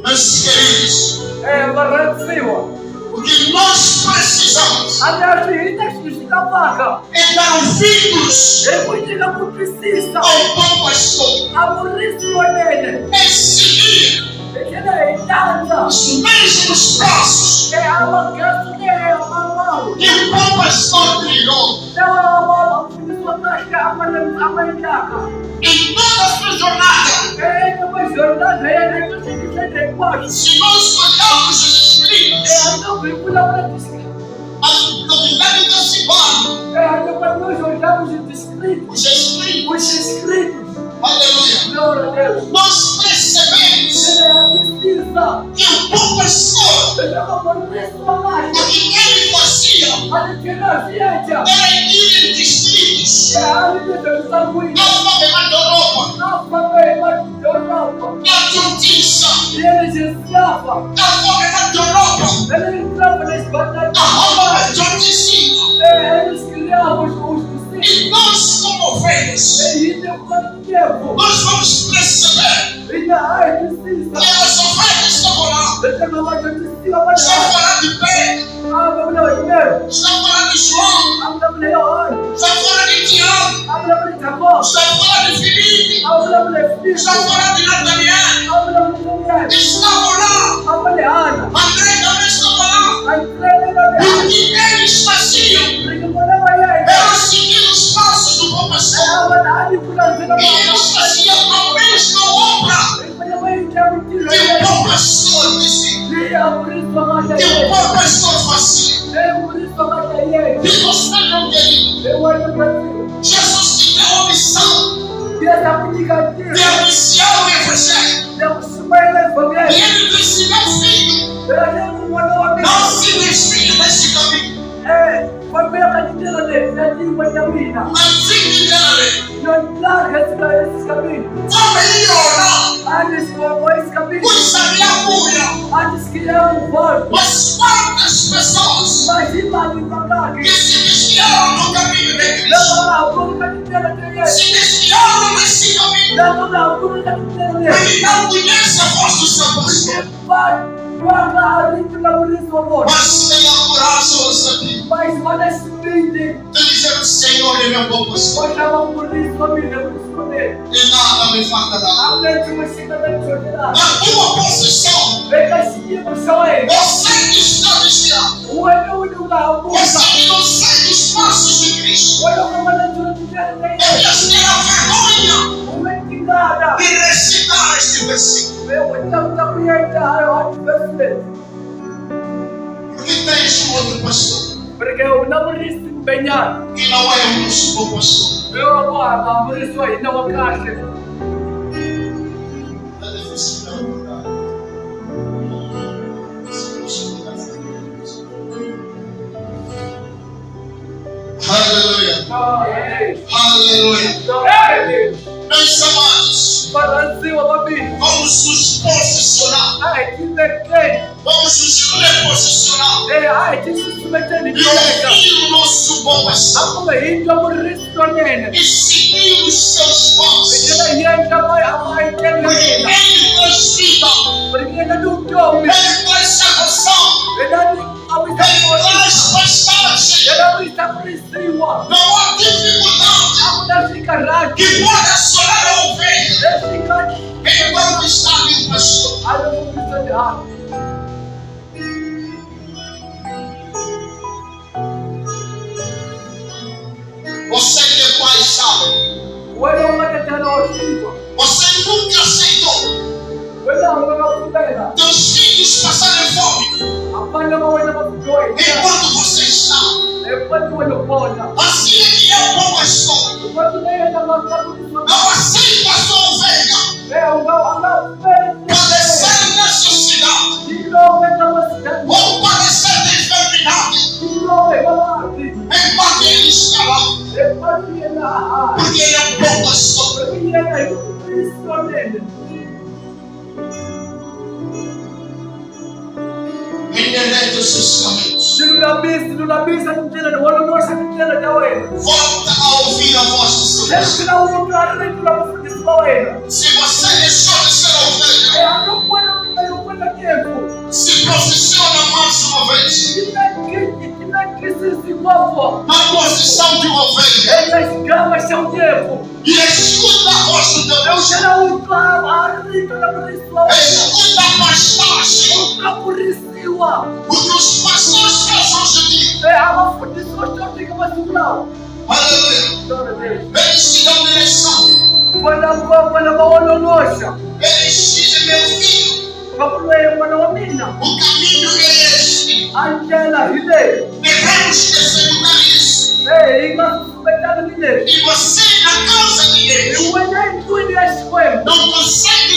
Speaker 2: Meus queridos,
Speaker 1: Waranziwa.
Speaker 2: o que nós precisamos
Speaker 1: Anashihita shishikapaka.
Speaker 2: é dar ouvidos
Speaker 1: Ekujiga kupisisa.
Speaker 2: ao bom pastor.
Speaker 1: Amurisi wa nene.
Speaker 2: É seguir
Speaker 1: Ekele itanza.
Speaker 2: os mesmos passos
Speaker 1: Amagasa ne amamau.
Speaker 2: que o bom pastor trilhou em toda a sua jornada. Se nós olharmos os escritos, a novidade da Cibano, os escritos, aleluia, nós percebemos que o bom pastor, o que ele fazia, era ir em distritos, alfabetizar Europa, a justiça, alfabetizar Europa, a Roma justiça. E nós, como ovelhas, nós vamos perceber que as ovelhas estavam lá, estão falando de Pedro, estão falando de João, estão falando de Tiago, estão falando de Filipe, estão falando de Natanael, estavam lá, André também estava lá. E o que eles faziam era seguir os passos do bom pastor. E eles faziam a mesma obra que o bom pastor dizia, que o bom pastor fazia. E você, meu querido, Jesus te deu a missão de anunciar o Evangelho. E ele disse, meu filho, não se desvie desse caminho. Mas fique nele. Como ele orar, cuidaria a cura. Mas quantas pessoas que se desviaram do caminho de Cristo, se desviaram desse caminho, ele não conhece a voz do seu pastor. Mas tenha coragem hoje aqui. De dizer, o Senhor é meu bom pastor. E nada me faltará. Na tua posição, você que está desviado, você que não segue os passos de Cristo, deveria ter a vergonha de recitar este versículo. Porque tens um outro pastor.
Speaker 1: Porque o namorista empenhado.
Speaker 2: que não é o nosso bom pastor.
Speaker 1: Eu agora, a isso aí, não a caixa.
Speaker 2: É difícil não mudar. Aleluia. Aleluia. Meus amados, vamos nos posicionar. Vamos nos reposicionar. E ouvir o nosso bom pastor. E seguir os seus passos. Porque ele traz vida. Ele traz salvação. Ele traz pastagem. Não há dificuldade que pode assolar a ovelha enquanto está ali o pastor. Você que é pai sabe. Você nunca aceitou teus filhos passarem fome enquanto você está. Assim é que é o bom pastor. Não aceita a sua ovelha padecer necessidade ou padecer de enfermidade enquanto ele está lá. Porque ele é um bom pastor. Enderece os seus caminhos. Volta a ouvir a voz do seu pastor. Se você deixou de ser ovelha, se posiciona mais uma vez na posição de uma ovelha e escuta a voz do teu Deus. Escuta a pastagem. O que os pastores fazem hoje em dia. Aleluia. Eles te dão direção. Eles dizem, meu filho, o caminho é este. Devemos executar isso. E você, na causa de Deus, não consegue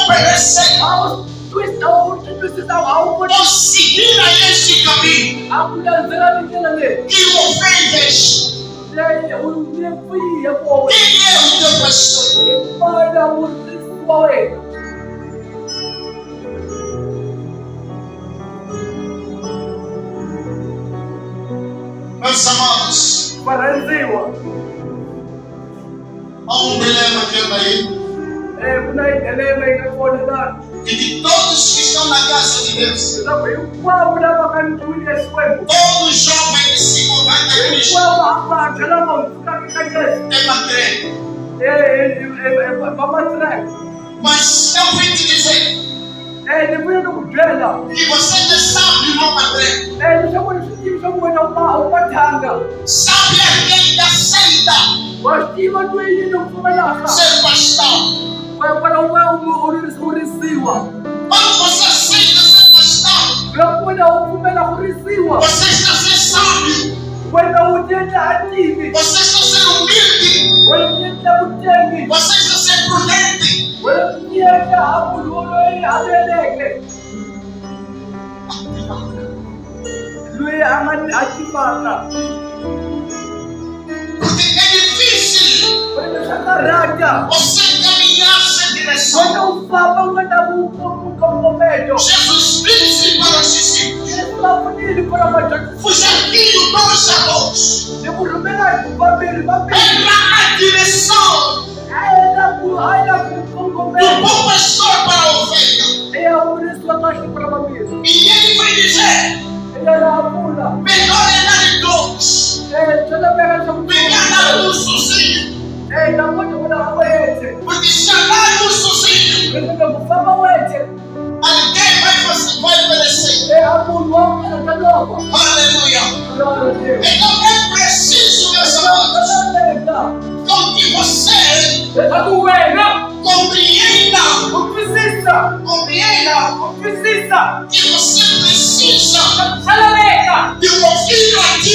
Speaker 2: obedecer ou seguir a este caminho que ovelhas. Quem é o teu pastor? Meus amados, há um dilema que anda aí. E de todos que estão na casa de Deus, todo jovem de 50 anos é matré. Mas eu vim te dizer que você já sabe o nome matré. Sabe aquele que aceita ser pastor. Quando você aceita ser pastor, você está sendo sábio. Você está sendo humilde. Você está sendo prudente. Porque é difícil você caminhar sem direção. Jesus disse para os discípulos: fugindo dois a dois. Era a direção do bom pastor para a ovelha. E ele vai dizer: melhor é dar em dois. Melhor dar um sozinho. Porque se andarmos sozinhos, alguém vai obedecer. Aleluia. Então é preciso, meus amados, com que você compreenda que você precisa de um ouvido ativo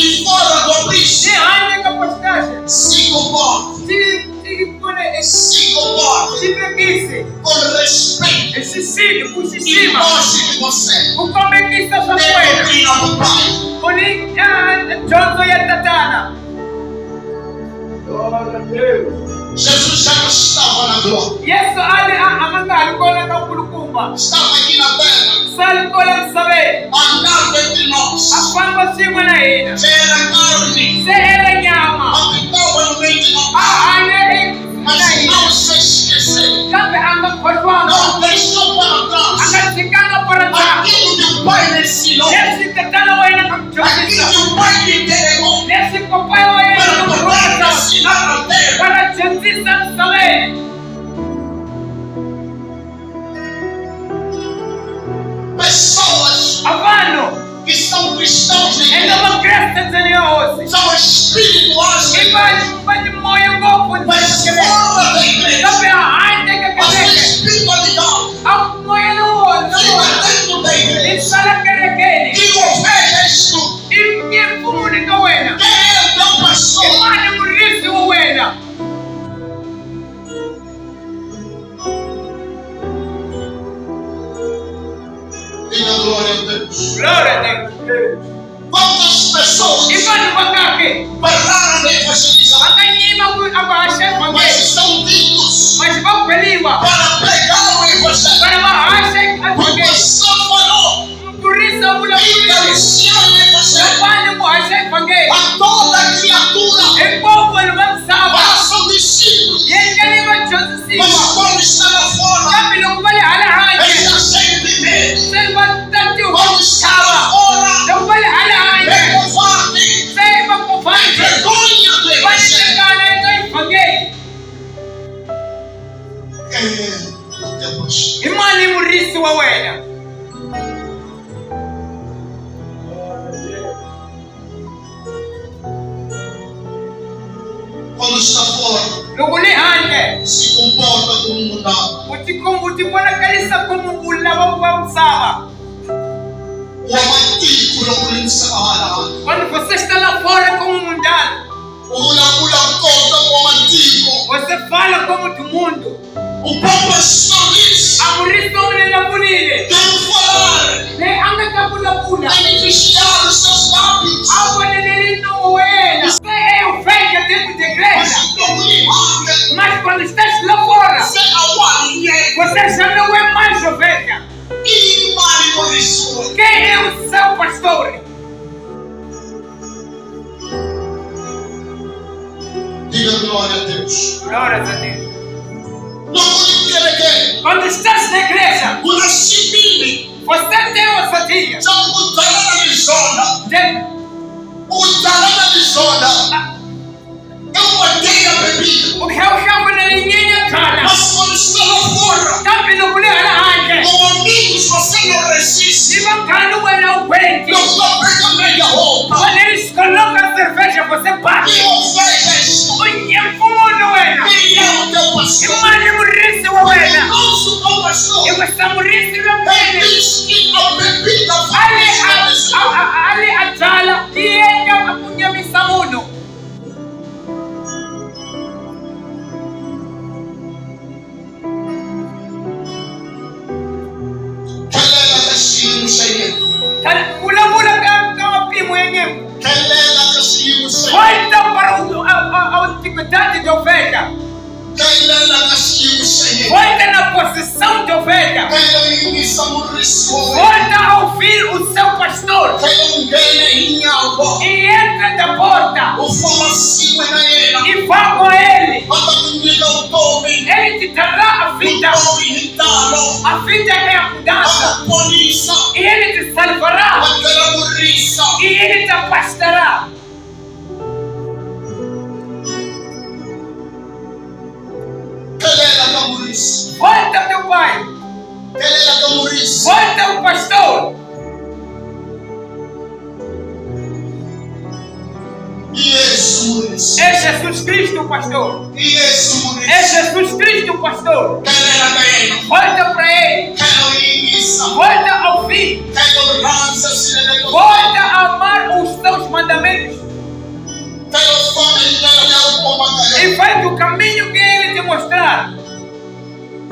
Speaker 2: e fora do abismo.
Speaker 1: handle ka postagem.
Speaker 2: Se comporte. Se comporte com respeito e longe de você.
Speaker 1: Ukomekisa
Speaker 2: Dentro
Speaker 1: sakwena.
Speaker 2: do Pai.
Speaker 1: Kuni Johnzo ya tatana.
Speaker 2: Jesus já não estava na glória.
Speaker 1: Yesu amanga alikuwa na kulukumba.
Speaker 2: Estava aqui na terra.
Speaker 1: Salikuwa msabe.
Speaker 2: Andava entre nós.
Speaker 1: Afamba simu na ina.
Speaker 2: Já era carne.
Speaker 1: Se era nyama.
Speaker 2: Habitava no meio de nós. Mas não se esqueceu.
Speaker 1: Kambe angakotwanga.
Speaker 2: Não deixou para trás.
Speaker 1: Angasikanga para trás.
Speaker 2: Aquilo que o Pai lhe ensinou.
Speaker 1: Yesu tetana waina
Speaker 2: Aquilo
Speaker 1: kamchosisa.
Speaker 2: que o Pai lhe entregou.
Speaker 1: Yesu kopai waina
Speaker 2: Para poder
Speaker 1: kamchosisa.
Speaker 2: ensinar na terra.
Speaker 1: Para chantisa msabe.
Speaker 2: Pessoas
Speaker 1: Avano.
Speaker 2: que são cristãos na igreja.
Speaker 1: Enda makresta zaniyosi.
Speaker 2: São espirituais na igreja.
Speaker 1: Ibali moyo ngopo.
Speaker 2: Mas fora da igreja.
Speaker 1: Kambe haide
Speaker 2: A
Speaker 1: kakadeke.
Speaker 2: espiritualidade
Speaker 1: Au moyo nuo.
Speaker 2: fica dentro da igreja.
Speaker 1: Isala kerekeni.
Speaker 2: Que ovelhas tu.
Speaker 1: Imfumu ni kawena.
Speaker 2: Quem é o teu pastor?
Speaker 1: Imani murisi wawena.
Speaker 2: Diga glória a Deus.
Speaker 1: Glória a Deus.
Speaker 2: Quantas pessoas
Speaker 1: Imani wakake.
Speaker 2: pararam de evangelizar,
Speaker 1: Akanyima abashe
Speaker 2: mas
Speaker 1: fange.
Speaker 2: estão dignos
Speaker 1: Mas bakpeliwa.
Speaker 2: para pregar o evangelho?
Speaker 1: Para bahashe
Speaker 2: Quando
Speaker 1: afange.
Speaker 2: Deus falou,
Speaker 1: Murisa mula
Speaker 2: e
Speaker 1: murisi.
Speaker 2: anunciar o evangelho
Speaker 1: Kapani muhashe fange.
Speaker 2: a toda criatura,
Speaker 1: Empofu elwansaba.
Speaker 2: façam discípulos.
Speaker 1: Yengani
Speaker 2: Mas
Speaker 1: bachosisiwa.
Speaker 2: quando está lá fora,
Speaker 1: Kambi lokubali ala hanje.
Speaker 2: está cheio de medo.
Speaker 1: Selva tatu.
Speaker 2: Quando está lá fora,
Speaker 1: Lokubali ala hanje.
Speaker 2: é covarde,
Speaker 1: Sema kufanje.
Speaker 2: vergonha do evangelho.
Speaker 1: Wanishikana ito ifange.
Speaker 2: Quem é o teu pastor?
Speaker 1: Imani murisi wawena.
Speaker 2: Quando está fora,
Speaker 1: Lukuli hanje.
Speaker 2: se comporta como um mundano.
Speaker 1: Utibona kalisa kumugula wa msaba.
Speaker 2: O amatico não pode ser amarrado.
Speaker 1: Quando você está lá fora como mundano,
Speaker 2: O mulher conta o amatico.
Speaker 1: você fala como do mundo.
Speaker 2: O próprio pastor diz,
Speaker 1: Amurisi omulelabulile.
Speaker 2: devo falar,
Speaker 1: Ne anga kabulabula.
Speaker 2: tem que vigiar os seus lábios.
Speaker 1: Awalelelino wena. Você é ovelha dentro da igreja.
Speaker 2: Mas como lhe manda,
Speaker 1: Mas quando estás lá fora,
Speaker 2: você aguarde.
Speaker 1: você já não é mais ovelha.
Speaker 2: E mare por isso.
Speaker 1: Quem é o seu pastor?
Speaker 2: Diga glória a Deus.
Speaker 1: Glória a Deus.
Speaker 2: Não pode querer
Speaker 1: Quando estás na igreja,
Speaker 2: que o nascimento
Speaker 1: você tem ousadia.
Speaker 2: já mudará na zona. Mudará na zona. Eu matei a bebida.
Speaker 1: O que eu chamo de linha cara.
Speaker 2: Mas quando está lá fora,
Speaker 1: Cabe no mulher na anja.
Speaker 2: com amigos você não resiste.
Speaker 1: Se não cano é não aguente.
Speaker 2: Não está pegando meia roupa.
Speaker 1: Quando eles colocam a cerveja, você bate.
Speaker 2: Que ovelhas tu.
Speaker 1: Unha fumo não era.
Speaker 2: Quem é o teu pastor?
Speaker 1: Imani murisi wawena.
Speaker 2: Nosso teu pastor.
Speaker 1: Eu está murisi
Speaker 2: Ele
Speaker 1: wawena.
Speaker 2: diz que a bebida faz
Speaker 1: Ali atala. Tienga apunya misamuno.
Speaker 2: Kelela kashimu shayet.
Speaker 1: Mula-mula kama pimo yenyewe.
Speaker 2: Kelela kashimu shayet.
Speaker 1: Volta para a antiguidade de ovelha.
Speaker 2: Kelela kashimu shayet.
Speaker 1: Volta na posição de ovelha.
Speaker 2: Kelela inisa muriso.
Speaker 1: Volta a ouvir o seu pastor.
Speaker 2: Kelela ungene inyabo.
Speaker 1: E entra da porta.
Speaker 2: Ufama siwe na yena.
Speaker 1: E vá com ele.
Speaker 2: Hata kunyiga utomi.
Speaker 1: Ele te dará a vida.
Speaker 2: Utomi hitalo.
Speaker 1: A vida é a mudança.
Speaker 2: Hata ponisa.
Speaker 1: E ele te salvará.
Speaker 2: Wakela murisa.
Speaker 1: E ele te afastará.
Speaker 2: Kelela kamurisa.
Speaker 1: Volta teu pai.
Speaker 2: Kelela kamurisa.
Speaker 1: Volta o pastor.
Speaker 2: Yesu murisa.
Speaker 1: É Jesus Cristo o pastor.
Speaker 2: Yesu
Speaker 1: É
Speaker 2: murisa.
Speaker 1: Jesus Cristo o pastor.
Speaker 2: Kelela kayena.
Speaker 1: Volta para ele.
Speaker 2: Kelela inisa.
Speaker 1: Volta a ouvir.
Speaker 2: Kelela ransa silele.
Speaker 1: Volta a amar os seus mandamentos.
Speaker 2: Kelela fama indela ya upoma kaya.
Speaker 1: E vai do caminho que ele te mostrar.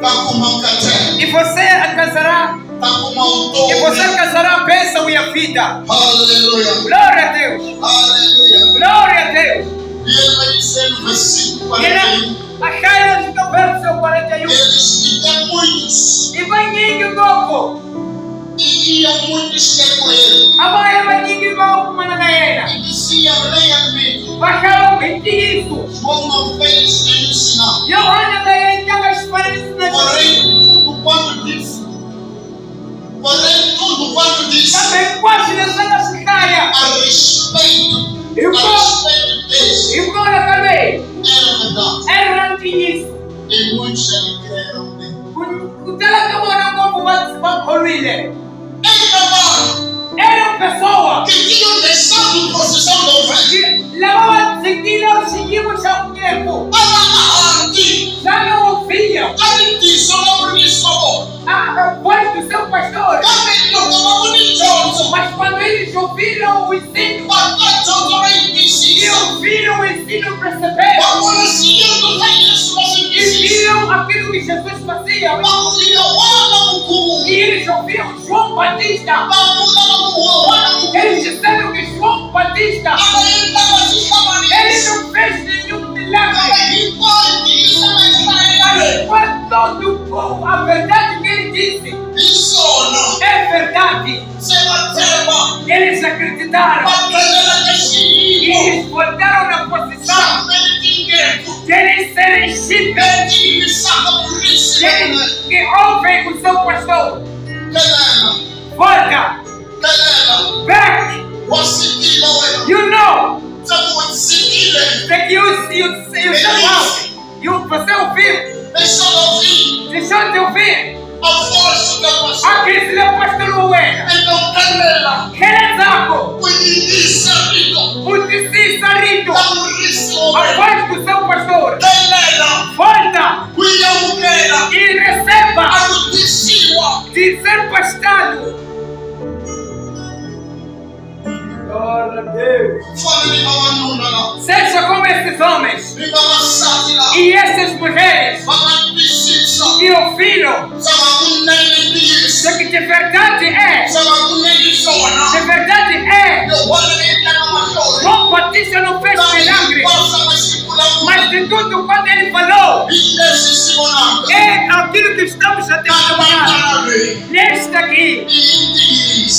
Speaker 2: Takuma kate.
Speaker 1: E você casará.
Speaker 2: Takuma
Speaker 1: E você
Speaker 2: utomi.
Speaker 1: casará a bênção e a vida.
Speaker 2: Aleluia.
Speaker 1: Glória a Deus.
Speaker 2: Aleluia.
Speaker 1: Glória a Deus.
Speaker 2: E ele vai dizer no versículo 41.
Speaker 1: Achai no verso 41.
Speaker 2: Eles que tem muitos.
Speaker 1: E vai ninguém novo.
Speaker 2: E iam muitos ter com ele.
Speaker 1: Agora vai ninguém novo mananaela.
Speaker 2: E diziam, leia-me.
Speaker 1: Baixaram isso.
Speaker 2: João não fez nem ensinar.
Speaker 1: Yohana daí que a esperança na
Speaker 2: Porém, tudo quanto disse. Porém, tudo quanto disse.
Speaker 1: também quase nessa cidade.
Speaker 2: A respeito desse.
Speaker 1: E agora também.
Speaker 2: Era verdade.
Speaker 1: Era isso.
Speaker 2: E muitos já creram nele.
Speaker 1: O telecomando não como vai correr. Era uma pessoa
Speaker 2: Que tinham deixado a procissão da ovelha.
Speaker 1: que levava seguindo, seguimos há um tempo. Já não ouviam a voz do seu pastor. Mas quando eles ouviram o ensino e ouviram o ensino, perceberam e viram aquilo que Jesus fazia. E eles ouviram João Batista. Eles disseram que João Batista, ele não fez nenhum milagre. Mas para todo o povo, a verdade que ele disse é verdade. Eles acreditaram e eles voltaram na posição de eles serem chiques, que ouvem o seu pastor. Volta, back, you know, that you shall out. Você ouviu, deixou de ouvir. Aquele seu pastor não era. Rezago, o desisarido, a voz do seu pastor. Volta e receba de ser pastado. Glória a Deus. Seja como esses homens e essas mulheres que ouviram que de verdade é. De verdade é. João Batista não fez milagre, mas de tudo quando ele falou é aquilo que estamos a trabalhar. Neste aqui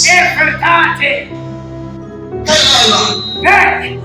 Speaker 1: é verdade. Back.